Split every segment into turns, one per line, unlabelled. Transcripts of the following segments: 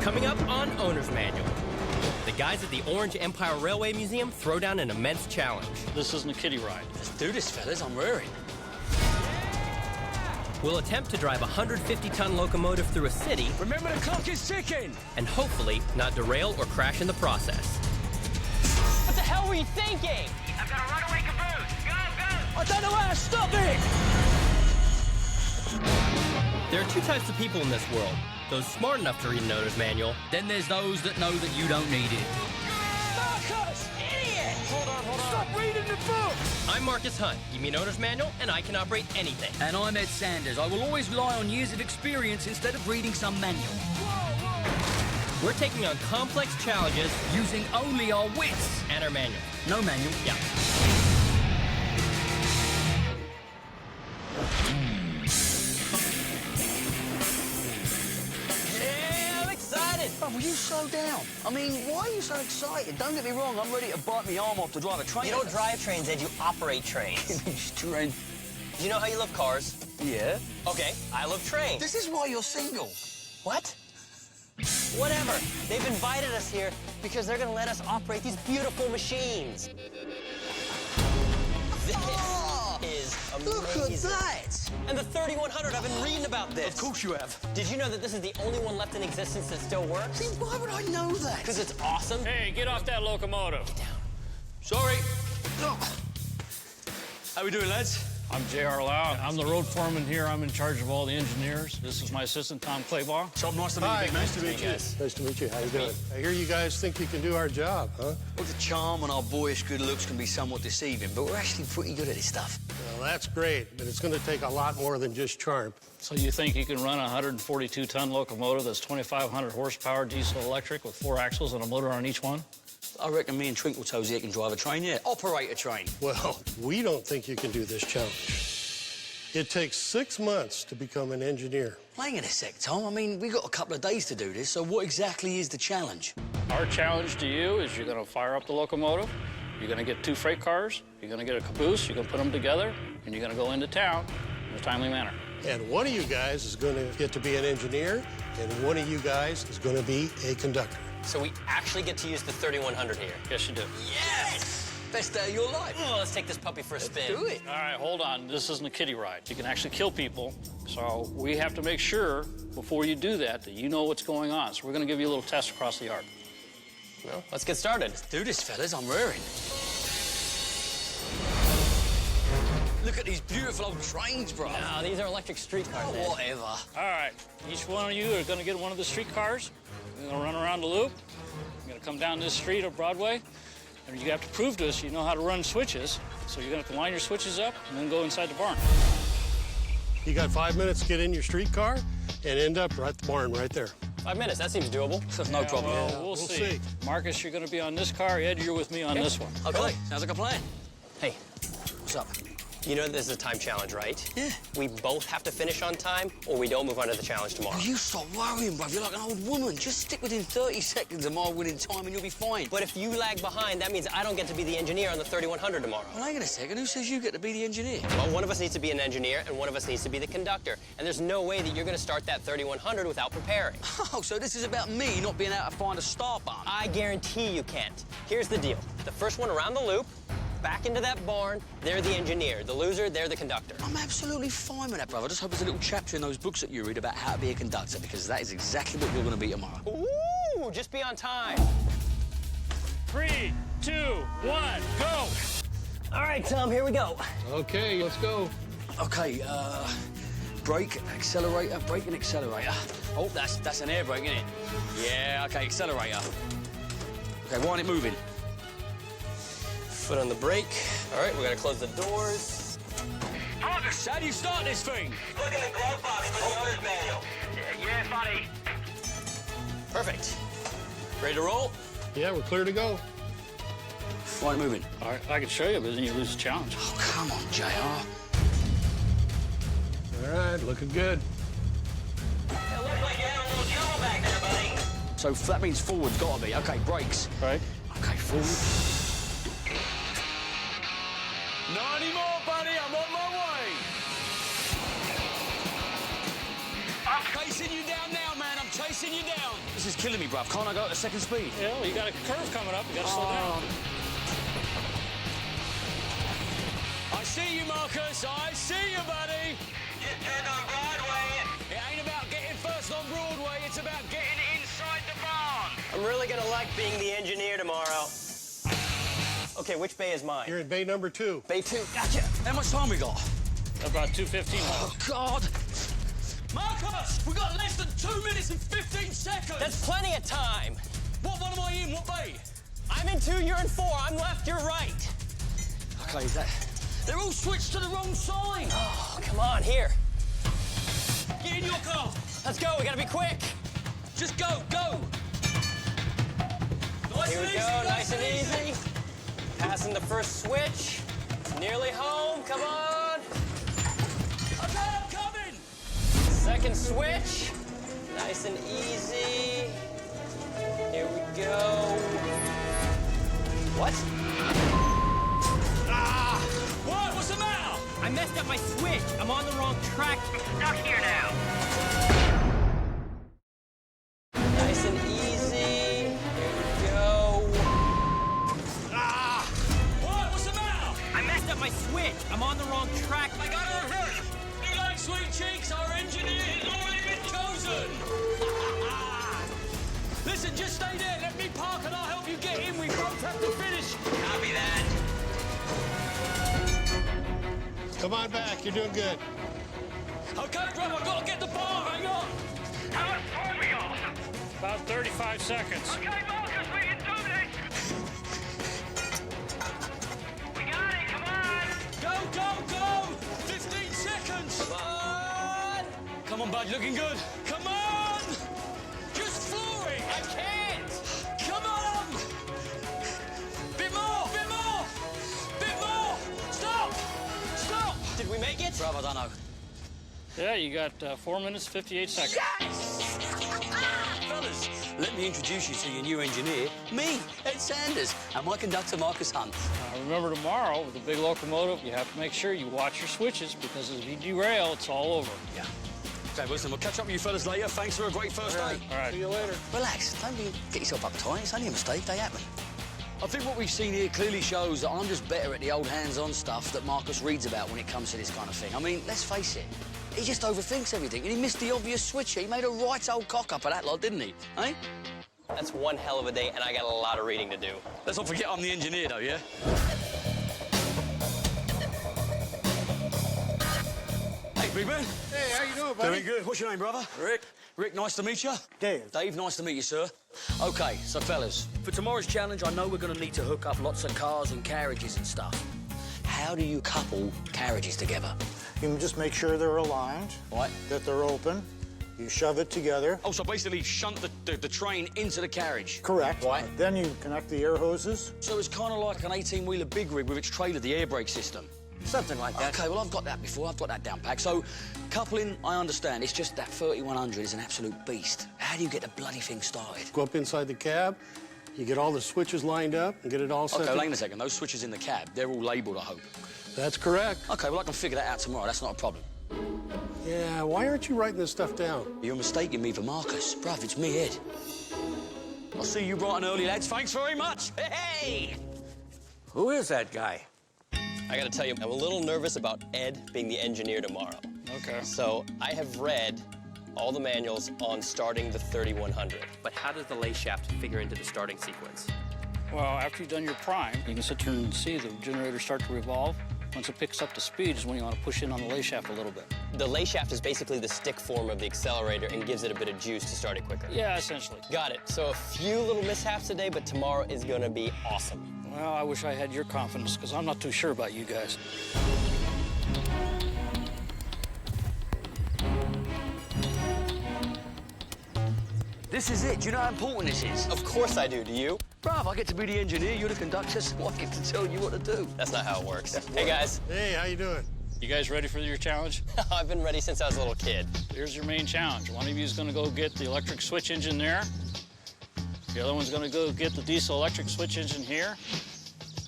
Coming up on Owner's Manual. The guys at the Orange Empire Railway Museum throw down an immense challenge.
This isn't a kiddie ride.
Let's do this, fellas. I'm rearing.
We'll attempt to drive a 150-ton locomotive through a city.
Remember, the clock is ticking.
And hopefully not derail or crash in the process.
What the hell were you thinking?
I've got a runaway caboose. Go, go!
I don't know how to stop it.
There are two types of people in this world. Those smart enough to read an owner's manual.
Then there's those that know that you don't need it.
Marcus! Idiot!
Hold on. Stop reading the book.
I'm Marcus Hunt. Give me an owner's manual, and I can operate anything.
And I'm Ed Sanders. I will always rely on years of experience instead of reading some manual.
We're taking on complex challenges
Using only our wits.
and our manual.
No manual.
Yeah.
Oh, will you slow down? I mean, why are you so excited? Don't get me wrong, I'm ready to bite my arm off to drive a train.
You don't drive trains, Ed. You operate trains.
Train.
Do you know how you love cars?
Yeah.
Okay, I love trains.
This is why you're single.
What? Whatever. They've invited us here because they're going to let us operate these beautiful machines. This is amazing.
Look at that.
And the 3100, I've been reading about this.
Of course you have.
Did you know that this is the only one left in existence that still works?
See, why would I know that?
Because it's awesome.
Hey, get off that locomotive.
Sorry. How we doing, lads?
I'm J.R. Lau. I'm the road foreman here. I'm in charge of all the engineers. This is my assistant, Tom Claybaugh.
Tom, nice to meet you, big man.
Nice to meet you. Nice to meet you. How you doing? I hear you guys think you can do our job, huh?
Well, the charm and our boyish good looks can be somewhat deceiving, but we're actually pretty good at this stuff.
Well, that's great, but it's going to take a lot more than just charm.
So you think you can run a 142-ton locomotive that's 2,500 horsepower diesel electric with 4 axles and a motor on each one?
I reckon me and Twinkletoes here can drive a train, yeah. Operate a train.
Well, we don't think you can do this challenge. It takes 6 months to become an engineer.
Hang on a sec, Tom. I mean, we got a couple of days to do this, so what exactly is the challenge?
Our challenge to you is you're going to fire up the locomotive, you're going to get 2 freight cars, you're going to get a caboose, you're going to put them together, and you're going to go into town in a timely manner.
And one of you guys is going to get to be an engineer, and one of you guys is going to be a conductor.
So we actually get to use the 3100 here.
Yes, you do.
Yes!
Best day of your life.
Oh, let's take this puppy for a spin.
Do it.
All right, hold on. This isn't a kiddie ride. You can actually kill people. So we have to make sure before you do that you know what's going on. So we're going to give you a little test across the yard.
Well, let's get started.
Do this, fellas. I'm rearing. Look at these beautiful old trains, bro.
No, these are electric streetcars, Ed.
Whatever.
All right, each one of you are going to get one of the streetcars. You're going to run around the loop. You're going to come down this street of Broadway. And you have to prove to us you know how to run switches. So you're going to have to line your switches up and then go inside the barn.
You got 5 minutes to get in your streetcar and end up right at the barn right there.
5 minutes, that seems doable.
That's no problem.
Well, we'll see. Marcus, you're going to be on this car. Ed, you're with me on this one.
Okay, sounds like a plan.
Hey,
What's up?
you know this is a time challenge, right?
Yeah.
We both have to finish on time, or we don't move on to the challenge tomorrow.
Oh, you stop worrying, bruv. You're like an old woman. Just stick within 30 seconds of my winning time and you'll be fine.
But if you lag behind, that means I don't get to be the engineer on the 3100 tomorrow.
Well, hang on a second. Who says you get to be the engineer?
Well, one of us needs to be an engineer, and one of us needs to be the conductor. And there's no way that you're going to start that 3100 without preparing.
Oh, so this is about me not being able to find a start button.
I guarantee you can't. Here's the deal. The first one around the loop, back into that barn, they're the engineer. The loser, they're the conductor.
I'm absolutely fine with that, brother. I just hope there's a little chapter in those books that you read about how to be a conductor, because that is exactly what you're going to be tomorrow.
Ooh, just be on time.
3, 2, 1, go!
All right, Tom, here we go.
Okay, let's go.
Okay, brake, accelerator, brake and accelerator. Oh, that's an air brake, isn't it? Yeah, okay, accelerator. Okay, wind it moving.
Foot on the brake. All right, we gotta close the doors.
Marcus, how do you start this thing?
Look in the glove box for the owner's manual. Yeah, buddy.
Perfect. Ready to roll?
Yeah, we're clear to go.
Wind it moving.
All right, I can show you, but then you lose the challenge.
Oh, come on, JR.
All right, looking good.
It looks like you had a little trouble back there, buddy.
So that means forward's got to be. Okay, brakes.
Right?
Okay, forward. Not anymore, buddy. I'm on my way. I'm chasing you down now, man. I'm chasing you down. As This is killing me, bruv. Can't I go at a second speed?
Yeah, well, you got a curve coming up. You got to slow down.
I see you, Marcus. I see you, buddy.
Just turned on Broadway.
It ain't about getting first on Broadway. It's about getting inside the barn.
I'm really gonna like being the engineer tomorrow. Okay, which bay is mine?
You're in bay number 2.
Bay 2. Gotcha.
How much time we got?
About 2:15 left.
Oh, God. Marcus, we got less than 2 minutes and 15 seconds.
That's plenty of time.
What one am I in? What bay?
I'm in 2, you're in 4. I'm left, you're right.
Okay, that... They're all switched to the wrong side.
Oh, come on, here.
Get in your car.
Let's go, we gotta be quick.
Just go, go. Nice
Here
and
we
easy,
go, nice and easy. Passing the first switch. Nearly home, come on.
Okay, I'm coming.
Second switch. Nice and easy. Here we go. What?
What? What's the matter?
I messed up my switch. I'm on the wrong track. I'm stuck here now.
Nice and easy. Here we go.
What? What's the matter?
I messed up my switch. I'm on the wrong track.
I got her hurt. You like sweet cheeks? Our engineer has already been chosen. Listen, just stay there. Let me park and I'll help you get in. We both have to finish.
Copy that.
Come on back. You're doing good.
Okay, bro, I've got to get the bar. Hang on.
How much time we got?
About 35 seconds.
Okay, Marcus, we can do this. We got it, come on.
Go, go, go. 15 seconds.
Come on.
Come on, bud. Looking good. Come on. Just floor it.
I can't.
Come on. Bit more. Bit more. Bit more. Stop. Stop.
Did we make it?
Bruv, I don't know.
Yeah, you got 4 minutes, 58 seconds.
Fellas, let me introduce you to your new engineer, me, Ed Sanders, and my conductor, Marcus Hunt.
Remember tomorrow, with the big locomotive, you have to make sure you watch your switches because if you derail, it's all over.
Yeah. Okay, well, listen, we'll catch up with you fellas later. Thanks for a great first day.
All right.
See you later.
Relax. Don't get yourself uptight. It's only a mistake. They happen. I think what we've seen here clearly shows that I'm just better at the old hands-on stuff that Marcus reads about when it comes to this kind of thing. I mean, let's face it. He just overthinks everything, and he missed the obvious switch. He made a right old cock up of that lot, didn't he? Eh?
That's one hell of a day, and I got a lot of reading to do.
Let's not forget I'm the engineer, though, yeah? Hey, big man.
Hey, how you doing, buddy?
Very good. What's your name, brother? Rick. Rick, nice to meet you.
Dave.
Dave, nice to meet you, sir. OK, so, fellas, for tomorrow's challenge, I know we're going to need to hook up lots of cars and carriages and stuff. How do you couple carriages together?
You can just make sure they're aligned,
Right.
that they're open. You shove it together.
Oh, so basically shunt the train into the carriage.
Correct.
Right.
Then you connect the air hoses.
So it's kind of like an 18-wheeler big rig with its trailer, the air brake system.
Something like that.
OK, well, I've got that before. I've got that down pat. So coupling, I understand. It's just that 3100 is an absolute beast. How do you get the bloody thing started?
Go up inside the cab. You get all the switches lined up and get it all set.
OK, wait a second. Those switches in the cab, they're all labelled, I hope.
That's correct.
OK, well, I can figure that out tomorrow. That's not a problem.
Yeah, why aren't you writing this stuff down?
You're mistaking me for Marcus. Bruv, it's me, Ed. I'll see you bright and early, lads. Thanks very much. Hey!
Who is that guy?
I gotta tell you, I'm a little nervous about Ed being the engineer tomorrow.
Okay.
So I have read all the manuals on starting the 3100. But how does the lay shaft figure into the starting sequence?
Well, after you've done your prime, you can sit there and see the generator start to revolve. Once it picks up the speed is when you want to push in on the lay shaft a little bit.
The lay shaft is basically the stick form of the accelerator and gives it a bit of juice to start it quicker.
Yeah, essentially.
Got it. So a few little mishaps today, but tomorrow is gonna be awesome.
Well, I wish I had your confidence, because I'm not too sure about you guys.
This is it. Do you know how important this is?
Of course I do. Do you?
Bruv, I get to be the engineer, you're the conductor, so I get to tell you what to do.
That's not how it works. Hey, guys.
Hey, how you doing?
You guys ready for your challenge?
I've been ready since I was a little kid.
Here's your main challenge. One of you is going to go get the electric switch engine there. The other one's going to go get the diesel electric switch engine here.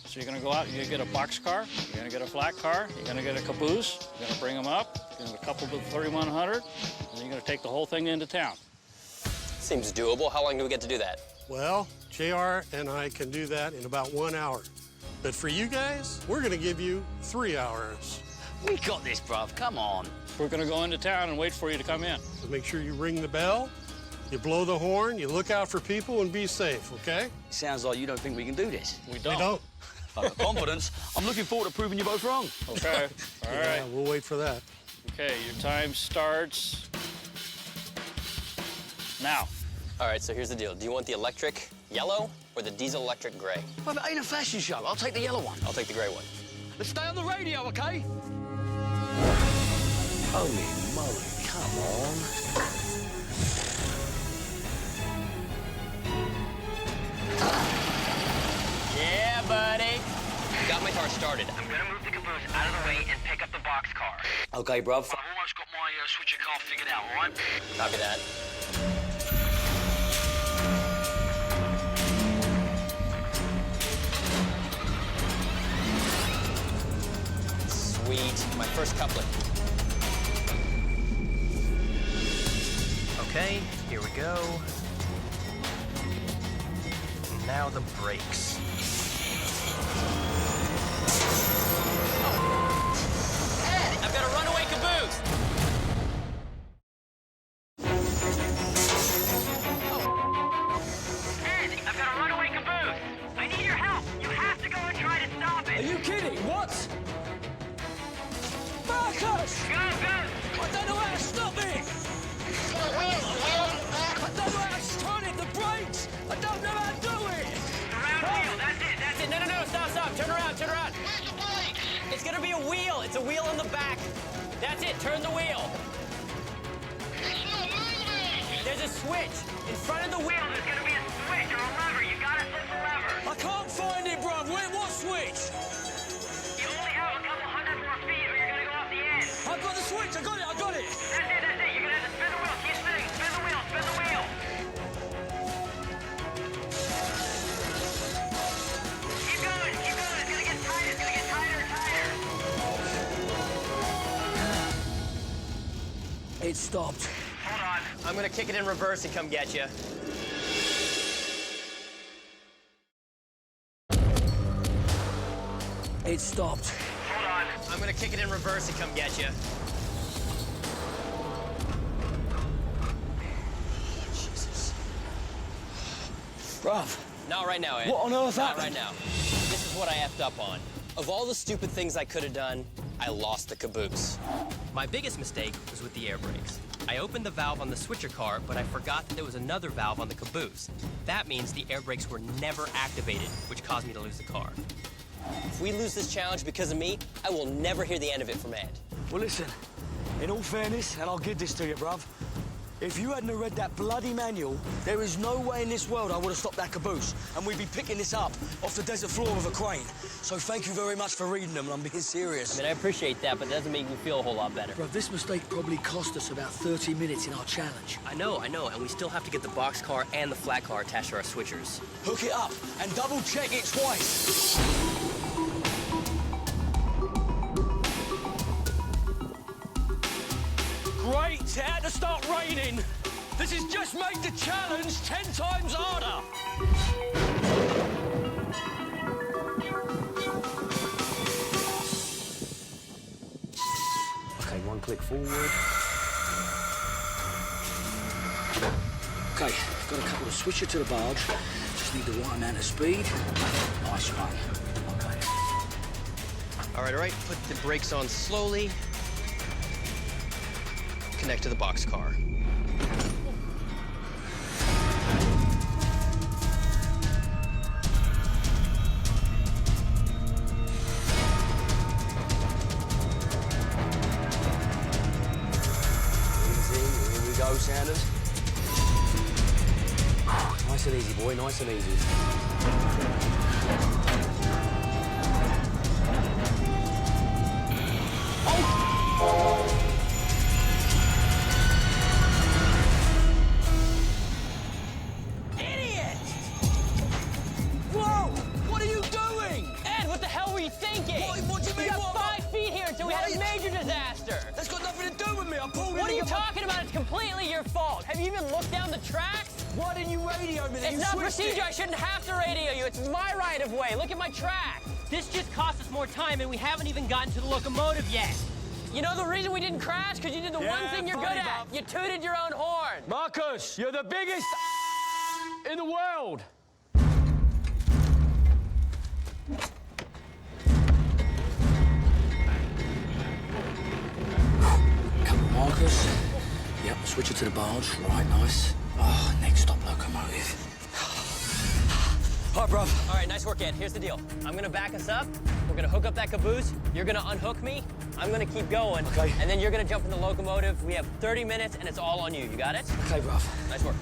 So you're going to go out, you're going to get a box car, you're going to get a flat car, you're going to get a caboose, you're going to bring them up, you're going to couple to the 3100, and then you're going to take the whole thing into town.
Seems doable. How long do we get to do that?
Well, JR and I can do that in about 1 hour. But for you guys, we're gonna give you 3 hours.
We got this, bruv. Come on.
We're gonna go into town and wait for you to come in.
So make sure you ring the bell, you blow the horn, you look out for people, and be safe, okay?
Sounds like you don't think we can do this.
We don't.
We don't.
Fuck confidence. I'm looking forward to proving you both wrong.
Okay. All right.
Yeah, we'll wait for that.
Okay, your time starts now.
All right, so here's the deal. Do you want the electric yellow or the diesel electric gray?
Well, it ain't a fashion show. I'll take the yellow one.
I'll take the gray one.
Let's stay on the radio, okay?
Holy moly, come on.
Yeah, buddy. Got my car started.
I'm gonna move the caboose out of the way and pick up the boxcar.
Okay, bruv.
I've almost got my switcher car figured out, all right?
Copy that. Sweet. My first couplet. Okay, here we go. Now the brakes. Ed, I've got a runaway caboose.
Ed, I've got a runaway caboose. I need your help. You have to go and try to stop it.
Are you kidding? What? Marcus!
Go, go!
I don't know how to stop it! I don't know how to turn it, the brakes! I don't know how to do it!
The round wheel, that's it, that's it.
No, stop. Turn around.
Where's the brakes?
It's gonna be a wheel. It's a wheel on the back. That's it, turn the wheel.
It's not moving.
There's a switch in front of the wheel.
There's gonna be a switch or a lever. You gotta flip the lever.
I can't find it, bruv. Where? What switch?
You only have a couple hundred more feet or you're gonna go off the end.
I've got the switch. I got it.
That's it. You're gonna have to spin the wheel. Keep spinning. Spin the wheel. Keep going. It's gonna get tighter. It's gonna get tighter and tighter.
It stopped.
Hold on.
I'm gonna kick it in reverse and come get you.
It stopped.
Hold on.
I'm gonna kick it in reverse and come get you. Jesus.
Bruv,
Not right now, Ed.
what on earth
Not
happened?
right now. This is what I effed up on. Of all the stupid things I could have done, I lost the caboose. My biggest mistake was with the air brakes. I opened the valve on the switcher car, but I forgot that there was another valve on the caboose. That means the air brakes were never activated, which caused me to lose the car. If we lose this challenge because of me, I will never hear the end of it from Ed.
Well, listen, in all fairness, and I'll give this to you, bruv, if you hadn't have read that bloody manual, there is no way in this world I would have stopped that caboose, and we'd be picking this up off the desert floor with a crane. So thank you very much for reading them, and I'm being serious.
I mean, I appreciate that, but it doesn't make me feel a whole lot better.
Bruv, this mistake probably cost us about 30 minutes in our challenge.
I know, and we still have to get the box car and the flat car attached to our switchers.
Hook it up, and double check it twice. Great, it had to start raining. This has just made the challenge 10 times harder.
Okay, one click forward. Okay, got a couple of switcher to the barge. Just need the right amount of speed. Nice one. Okay.
All right. Put the brakes on slowly. Connect to the box car.
Easy, here we go, Sanders. Nice and easy, boy, nice and easy.
Idiot!
Whoa! What are you doing?
Ed, what the hell were you thinking?
What do you mean?
We got
What?
5 feet here until we had a major disaster.
That's got nothing to do with me. I pulled
What are
in
you
to get my-
talking about? It's completely your fault. Have you even looked down the tracks?
Why didn't you radio me that
It's
you
not
switched
procedure.
it?
I shouldn't have to radio you. It's my right of way. Look at my track.
This just cost us more time, and we haven't even gotten to the locomotive yet.
You know the reason we didn't crash? Because you did the one thing you're good
funny,
at.
Bob.
You tooted your own horn.
Marcus, you're the biggest in the world.
Come on, Marcus. Yep, switch it to the barge. Right, nice. Oh, next stop, Locomotive.
Hi, bruv.
All right, nice work, Ed. Here's the deal. I'm gonna back us up. We're gonna hook up that caboose. You're gonna unhook me. I'm gonna keep going.
Okay.
And then you're gonna jump in the locomotive. We have 30 minutes, and it's all on you. You got it?
Okay, bruv.
Nice work.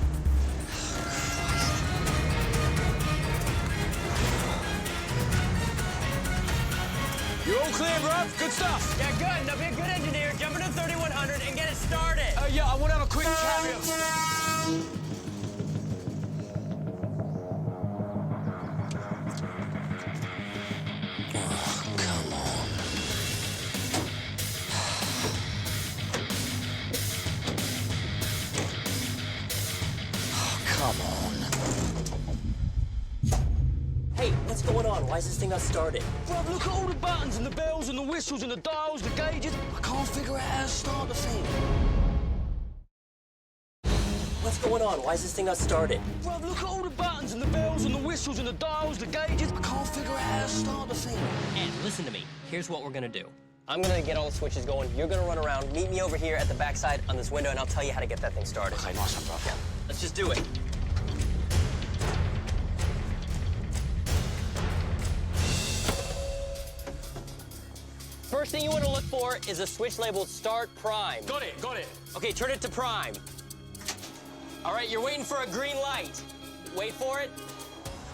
You're all clear, bruv. Good stuff.
Yeah, good. Now be a good engineer. Jump into 3100 and get it started.
Yeah, I want to have a quick chat with you.
Come on. Oh, come on.
Hey, what's going on? Why is this thing not started?
Bruv, look at all the buttons and the bells and the whistles and the dials, the gauges.
I can't figure out how to start the thing.
What's going on? Why is this thing not started?
Bruv, look at all the buttons and the bells and the whistles and the dials, the gauges.
I can't figure out how to start the thing.
Ed, listen to me. Here's what we're gonna do.
I'm gonna get all the switches going. You're gonna run around. Meet me over here at the backside on this window, and I'll tell you how to get that thing started.
Okay, nice one, bruv.
Let's just do it. First thing you want to look for is a switch labeled Start Prime.
Got it, got it.
Okay, turn it to Prime. All right, you're waiting for a green light. Wait for it.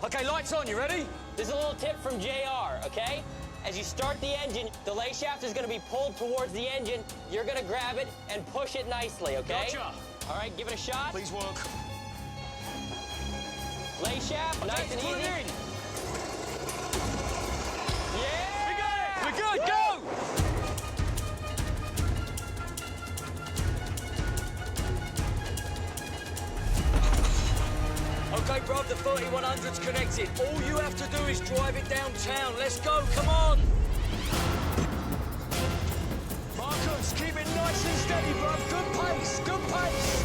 Okay, lights on. You ready?
There's a little tip from JR, okay? As you start the engine, the lay shaft is going to be pulled towards the engine. You're going to grab it and push it nicely, okay?
Gotcha.
All right, give it a shot.
Please work.
Lay shaft, nice and
put it
easy.
in.
Yeah!
We got it. We're good. Go! Okay, bruv, the 3100's connected. All you have to do is drive it downtown. Let's go, come on! Marcus, keep it nice and steady, bruv. Good pace, good pace.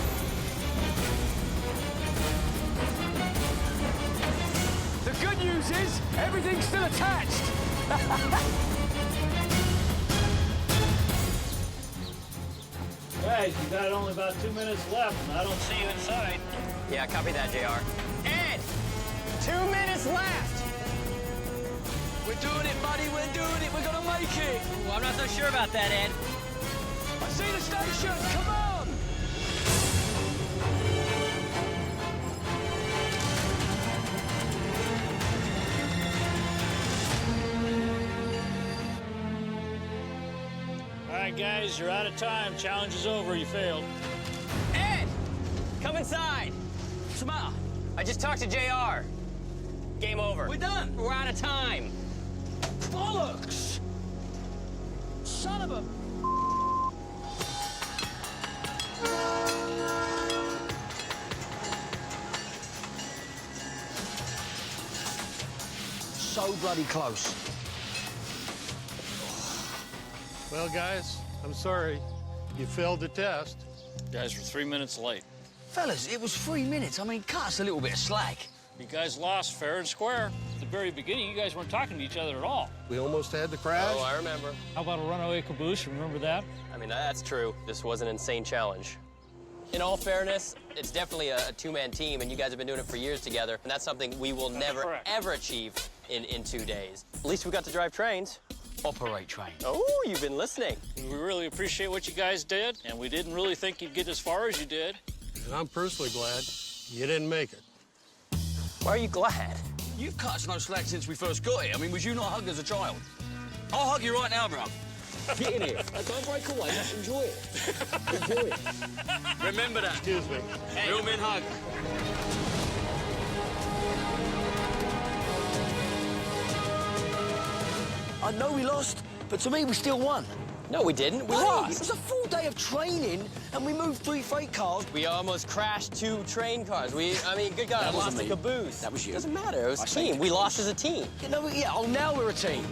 The good news is, everything's still attached.
Guys, you got only about 2 minutes left, and I don't see you inside.
Yeah, copy that, JR. Ed! 2 minutes left!
We're doing it, buddy, we're doing it. We're gonna make it.
Well, I'm not so sure about that, Ed.
I see the station, come on!
All right, guys, you're out of time. Challenge is over. You failed.
Ed! Come inside.
What's the matter?
I just talked to JR. Game over.
We're done.
We're out of time.
Bollocks! Son of a... So bloody close.
Well, guys, I'm sorry. You failed the test.
Guys, we're 3 minutes late.
Fellas, it was 3 minutes. I mean, cut us a little bit of slack.
You guys lost fair and square. At the very beginning, you guys weren't talking to each other at all.
We almost had the crash.
Oh, I remember.
How about a runaway caboose? Remember that?
I mean, that's true. This was an insane challenge. In all fairness, it's definitely a two-man team, and you guys have been doing it for years together, and that's something we will never,
correct.
ever achieve in 2 days. At least we got to drive trains.
Operate train.
Oh, you've been listening.
We really appreciate what you guys did, and we didn't really think you'd get as far as you did.
And I'm personally glad you didn't make it.
Why are you glad?
You've cut us no slack since we first got here. I mean, was you not hugged as a child? I'll hug you right now, bro. Get in here. Don't break away. Just enjoy it. Enjoy it. Remember that.
Excuse me.
Real men hug. I know we lost, but to me, we still won.
No, we didn't. We
Hey,
lost.
it was a full day of training, and we moved 3 freight cars.
We almost crashed 2 train cars. I mean, good God, I lost the
me.
caboose.
That was you.
Doesn't matter. It was
I
a
saved
team.
the
We
caboose.
lost as a team.
You know, yeah, oh, now we're a team.